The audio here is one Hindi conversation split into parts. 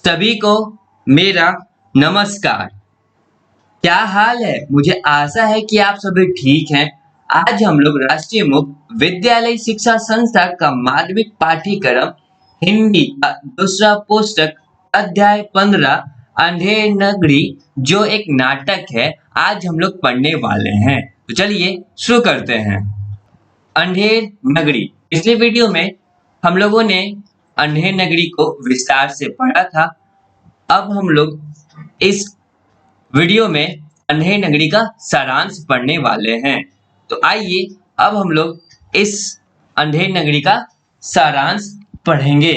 सभी को मेरा नमस्कार। क्या हाल है? मुझे आशा है कि आप सभी ठीक हैं। आज हम लोग राष्ट्रीय मुक्त विद्यालय शिक्षा संस्था का माध्यमिक पाठ्यक्रम हिंदी का दूसरा पुस्तक अध्याय 15 अंधेर नगरी जो एक नाटक है, आज हम लोग पढ़ने वाले हैं। तो चलिए शुरू करते हैं। अंधेर नगरी। पिछले वीडियो में हम लोगों ने अंधेर नगरी को विस्तार से पढ़ा था। अब हम लोग इस वीडियो में अंधेर नगरी का सारांश पढ़ने वाले हैं। तो आइए अब हम लोग इस अंधेर नगरी का सारांश पढ़ेंगे।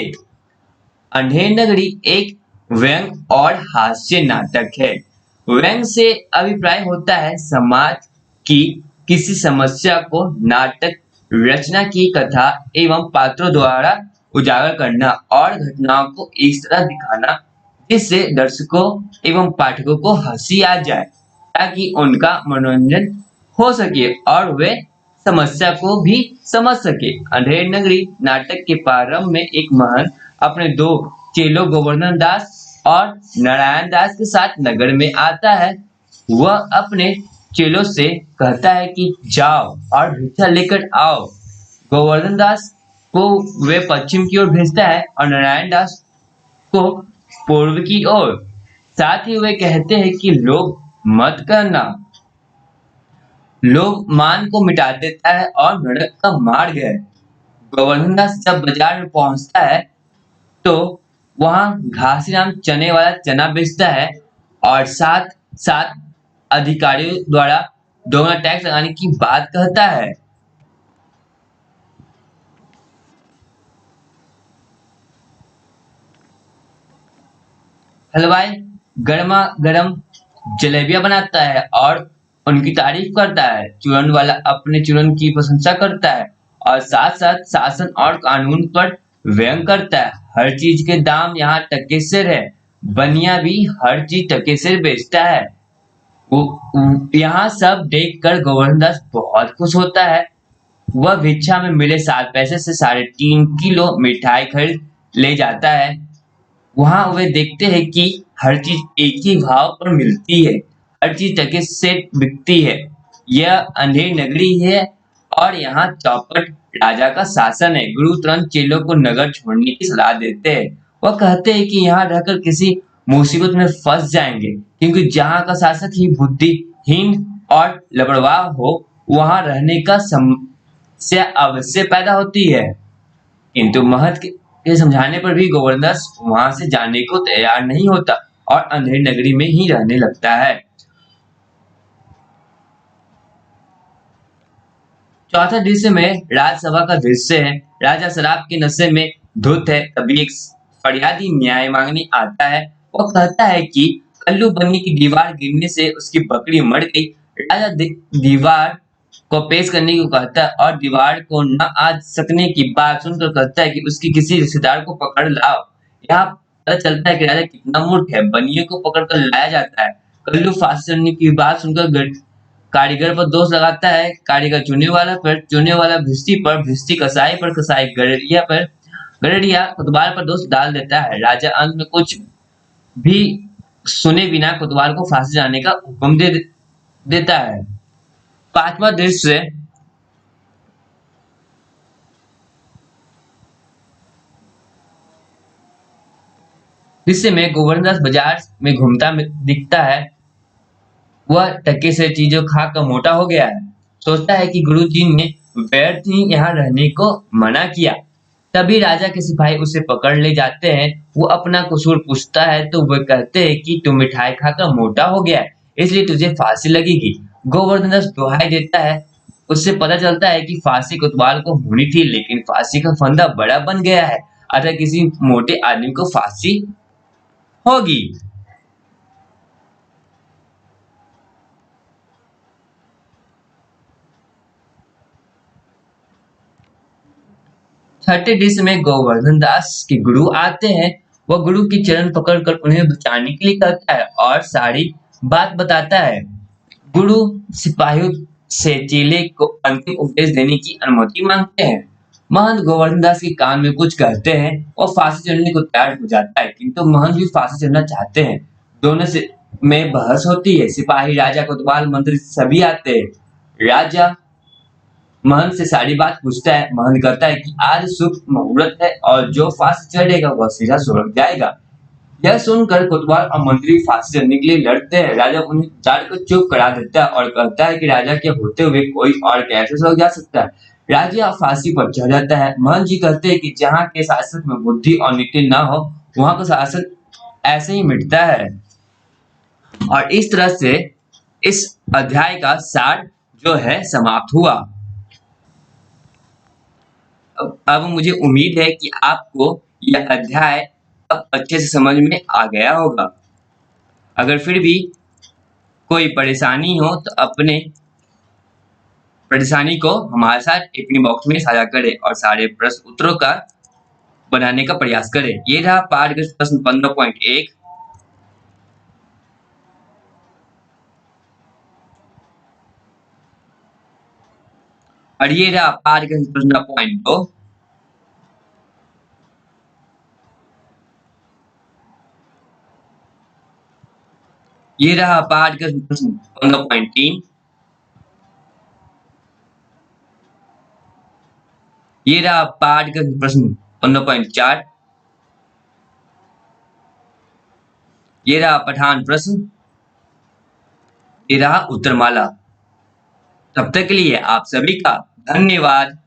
अंधेर नगरी एक व्यंग और हास्य नाटक है। व्यंग से अभिप्राय होता है समाज की किसी समस्या को नाटक रचना की कथा एवं पात्रों द्वारा उजागर करना और घटनाओं को इस तरह दिखाना जिससे दर्शकों एवं पाठकों को हंसी आ जाए ताकि उनका मनोरंजन हो सके और वे समस्या को भी समझ सके। अंधेर नगरी नाटक के प्रारंभ में एक महंत अपने दो चेलों गोवर्धन दास और नारायण दास के साथ नगर में आता है। वह अपने चेलों से कहता है कि जाओ और भिक्षा लेकर आओ। गोवर्धन दास को वे पश्चिम की ओर भेजता है और नारायण दास को पूर्व की ओर। साथ ही वे कहते हैं कि लोभ मत करना, लोभ मान को मिटा देता है और नरक का मार्ग है। गोवर्धन दास जब बाजार में पहुंचता है तो वहां घासीराम चने वाला चना बेचता है और साथ साथ अधिकारियों द्वारा दोगुना टैक्स लगाने की बात कहता है। हलवाई गर्मा गर्म जलेबियां बनाता है और उनकी तारीफ करता है। चूरन वाला अपने चूरन की प्रशंसा करता है और साथ साथ शासन और कानून पर व्यंग करता है। हर चीज के दाम यहाँ टके सिर है। बनिया भी हर चीज टके सिर बेचता है। यहाँ सब देखकर गोवर्धन दास बहुत खुश होता है। वह भिक्षा में मिले 7 पैसे से 3.5 किलो मिठाई खरीद ले जाता है। वहां वे देखते हैं कि हर चीज एक ही भाव पर मिलती है, हर चीज टके से बिकती है। यह अंधेर नगरी है और यहाँ चौपट राजा का शासन है। गुरु तुरंत चेलों को नगर छोड़ने की सलाह देते हैं। वह कहते हैं कि यहाँ रहकर किसी मुसीबत में फंस जाएंगे क्योंकि जहाँ का शासक ही बुद्धिहीन और लापरवाह हो वहां रहने का समस्या अवश्य पैदा होती है। किंतु महंत के समझाने पर भी गोवर्धन दास वहां से जाने को तैयार नहीं होता और अंधेर नगरी में ही रहने लगता है। चौथा दृश्य में राजसभा का दृश्य है। राजा शराब के नशे में धुत है। तभी एक फरियादी न्याय मांगने आता है। वह कहता है कि कल्लू बनी की दीवार गिरने से उसकी बकरी मर गई। राजा दीवार को पेश करने को कहता है और दीवार को न आ सकने की बात सुनकर कहता है कि उसकी किसी रिश्तेदार को पकड़ लाओ। यहाँ पता चलता है कि राजा कितना मूर्ख है। बनिए को पकड़कर लाया जाता है। कल्लू फांसी चढ़ने की बात सुनकर कारीगर पर दोष लगाता है। कारीगर चुने वाला पर, चुने वाला भिस्ती पर, भिस्ती कसाई पर, कसाई गड़ेरिया पर, गड़ेरिया कोतवाल पर दोष डाल देता है। राजा अंत में कुछ भी सुने बिना कोतवाल को फांसी जाने का हुक्म देता है। पांचवा दृश्य में गोवर्धन दास बाजार में घूमता दिखता है। वह टके से चीजों खाकर मोटा हो गया है। सोचता है कि गुरुजी ने व्यर्थ ही यहाँ रहने को मना किया। तभी राजा के सिपाही उसे पकड़ ले जाते हैं। वो अपना कसूर पूछता है तो वे कहते हैं कि तू मिठाई खाकर मोटा हो गया है, इसलिए तुझे फांसी लगेगी। गोवर्धन दास दुहाई देता है। उससे पता चलता है कि फांसी कोतवाल को होनी थी लेकिन फांसी का फंदा बड़ा बन गया है, अतः किसी मोटे आदमी को फांसी होगी। छठे दृश्य में गोवर्धन दास के गुरु आते हैं। वह गुरु की चरण पकड़कर उन्हें बचाने के लिए कहता है और सारी बात बताता है। गुरु सिपाहियों से चेले को अंतिम उपदेश देने की अनुमति मांगते हैं। महंत गोवर्धन दास के कान में कुछ कहते हैं और फांसी चढ़ने को तैयार हो जाता है, किंतु महंत भी फांसी चढ़ना चाहते हैं। दोनों से में बहस होती है। सिपाही, राजा, कोतवाल, मंत्री सभी आते हैं। राजा महंत से सारी बात पूछता है। महंत कहता है कि आज शुभ मुहूर्त है और जो फांसी चढ़ेगा वह सीधा स्वर्ग जाएगा। यह सुनकर कोतवाल और मंत्री फांसी चढ़ने के लिए लड़ते हैं। राजा उन्हें जाकर चुप करा देता है और कहता है कि राजा के होते हुए कोई और कैसे स्वर्ग जा सकता है। राजा फांसी पर चढ़ जाता है। महंत जी कहते हैं कि जहाँ के शासक में बुद्धि और नीति न हो वहां का शासन ऐसे ही मिटता है। और इस तरह से इस अध्याय का सार जो है समाप्त हुआ। अब मुझे उम्मीद है कि आपको यह अध्याय अब अच्छे से समझ में आ गया होगा। अगर फिर भी कोई परेशानी हो तो अपने परेशानी को हमारे साथ टिप्पणी बॉक्स में साझा करें और सारे प्रश्न उत्तरों का बनाने का प्रयास करें। ये रहा पाठ का प्रश्न 15.1, और ये रहा पाठ का प्रश्न पॉइंट 2, ये रहा पाठ का प्रश्न 15.3, ये रहा पाठ का प्रश्न 15.4, ये रहा पठान प्रश्न, ये रहा उत्तरमाला। तब तक के लिए आप सभी का धन्यवाद।